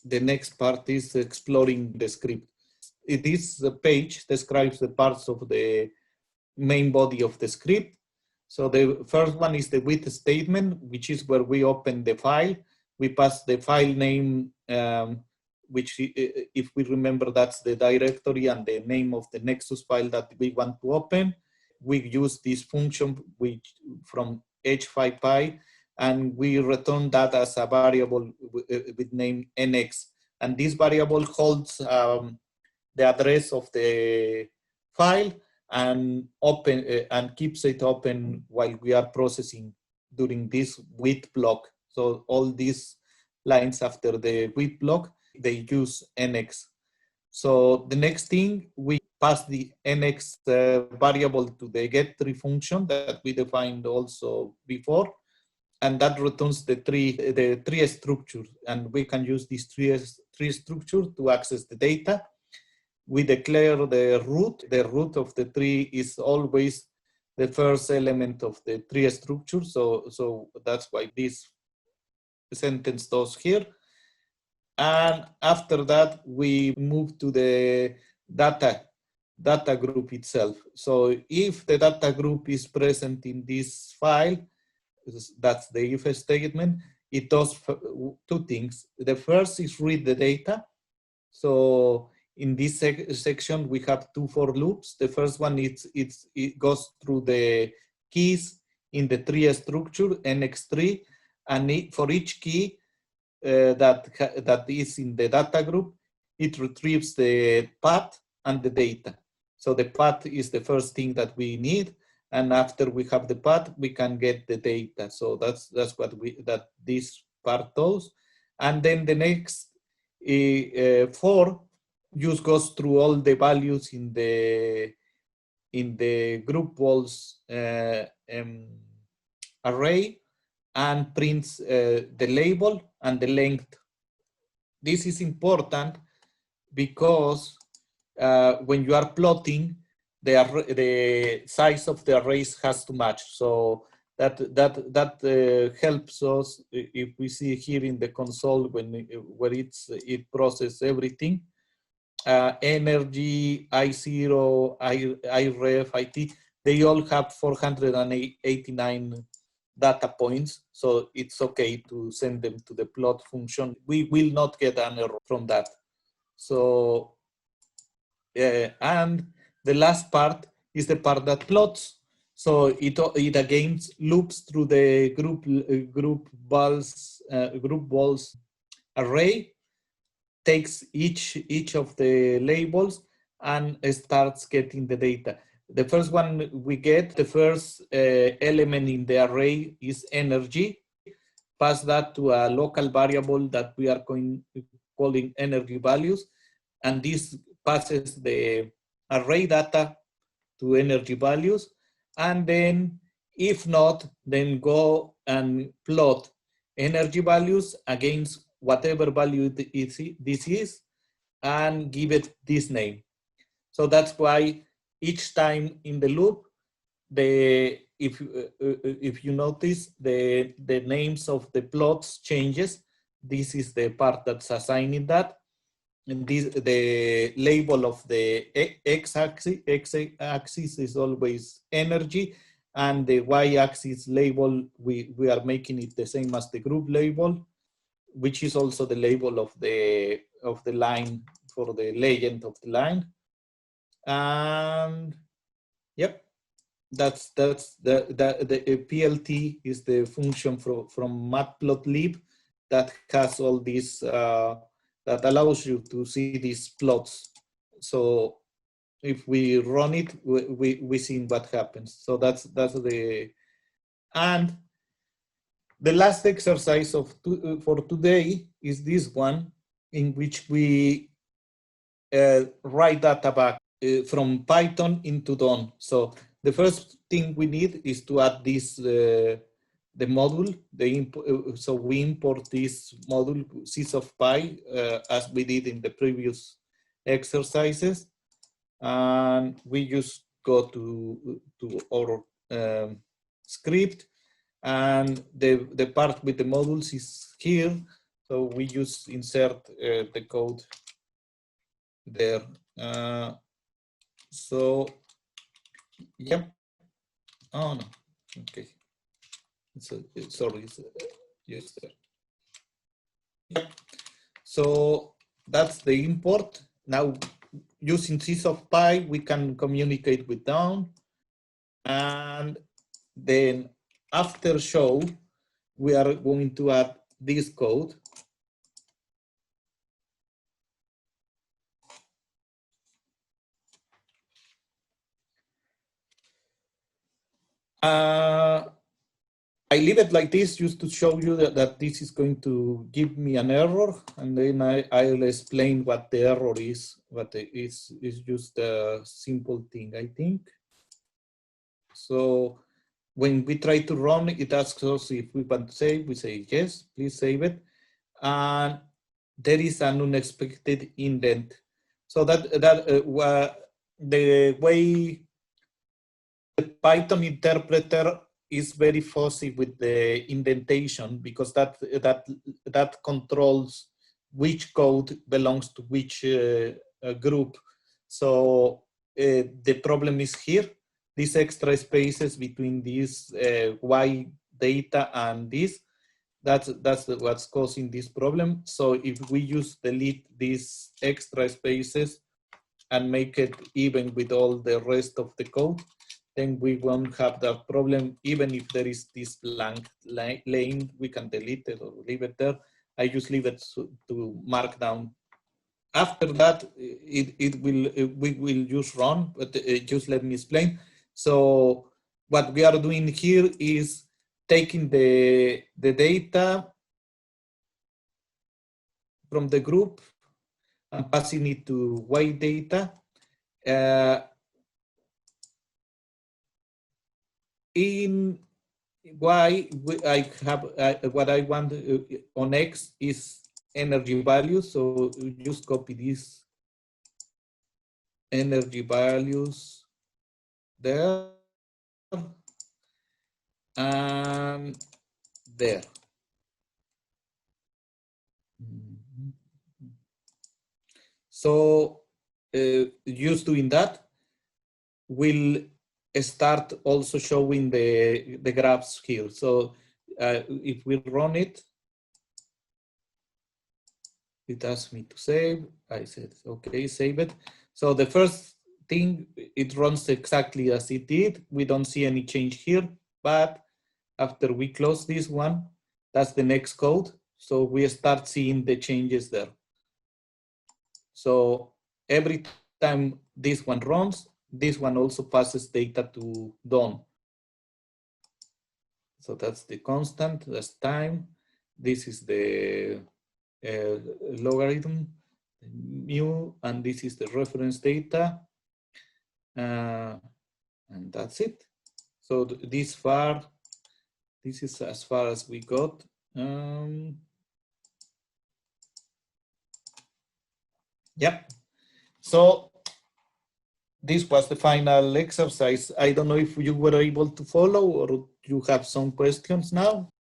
the next part is exploring the script. This page describes the parts of the main body of the script. So the first one is the with statement, which is where we open the file. We pass the file name, which if we remember, that's the directory and the name of the Nexus file that we want to open. We use this function from h5py, and we return that as a variable with name nx. And this variable holds the address of the file and and keeps it open while we are processing during this with block. So all these lines after the with block, they use nx. So the next thing, we pass the nx variable to the get3 function that we defined also before, and that returns the tree structure, and we can use this tree structure to access the data. We declare the root. The root of the tree is always the first element of the tree structure. So that's why this sentence does here. And after that, we move to the data group itself. So if the data group is present in this file, that's the if statement, it does two things. The first is read the data. So in this section, we have two for loops. The first one, it goes through the keys in the tree structure, nx3, and for each key that is in the data group, it retrieves the path and the data. So the path is the first thing that we need, and after we have the path, we can get the data. So that's what this part does. And then the next for just goes through all the values in the group walls array and prints the label and the length. This is important because when you are plotting, the size of the arrays has to match. So that helps us if we see here in the console where it processes everything. Energy, I0, IREF, IT, they all have 489 data points, so it's okay to send them to the plot function. We will not get an error from that. So, and the last part is the part that plots. So it again loops through the group balls array, takes each of the labels and starts getting the data. The first one we get, the first element in the array is energy. Pass that to a local variable that we are calling energy values, and this passes the array data to energy values. And then if not, then go and plot energy values against whatever value this is and give it this name. So that's why each time in the loop, if you notice, the names of the plots changes. This is the part that's assigning that. And the label of the x-axis is always energy, and the y-axis label, we are making it the same as the group label, which is also the label of the line for the legend of the line. And yep, that's the PLT is the function from matplotlib that has all these that allows you to see these plots. So if we run it, we see what happens. So that's the, and the last exercise for today is this one, in which we write data back from Python into Dawn. So the first thing we need is to add this the module. So we import this module sys_of_py as we did in the previous exercises, and we just go to our script, and the part with the modules is here. So we just insert the code there. So, yep. Oh no, okay. Sorry, it's just there. Yep. So that's the import. Now, using sys_of_pi, we can communicate with down. And then after show, we are going to add this code. I leave it like this just to show you that this is going to give me an error, and then I'll explain what the error is. What it is just a simple thing, I think. So when we try to run, it asks us if we want to save. We say yes, please save it, and there is an unexpected indent. So the way the Python interpreter is very fussy with the indentation, because that controls which code belongs to which group. So the problem is here, these extra spaces between these Y data and this. That's what's causing this problem. So if we just delete these extra spaces and make it even with all the rest of the code, then we won't have that problem. Even if there is this blank lane, we can delete it or leave it there. I just leave it to markdown. After that, we will just run, but just let me explain. So what we are doing here is taking the data from the group and passing it to Y data. In Y, I have what I want on X is energy values. So just copy these energy values there and there. So just doing that will start also showing the graphs here. So if we run it, it asks me to save. I said, okay, save it. So the first thing, it runs exactly as it did. We don't see any change here, but after we close this one, that's the next code. So we start seeing the changes there. So every time this one runs, this one also passes data to Dawn. So that's the constant, that's time. This is the logarithm, mu, and this is the reference data. And that's it. So this is as far as we got. Yep. So this was the final exercise. I don't know if you were able to follow or you have some questions now.